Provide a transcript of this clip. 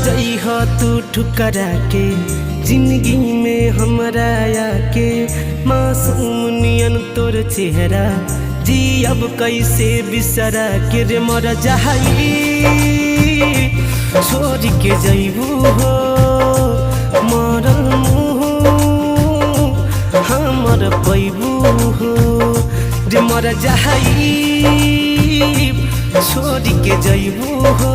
जइह तू ठुकरा के जिंदगी में हमरा आके मासूम नियन तोर चेहरा जी अब कैसे बिसरा के रे मर जाई छोड़ के जइबू हो मरल मुँह हमर पैबू हो रे मर जाई छोड़ के जइबू हो।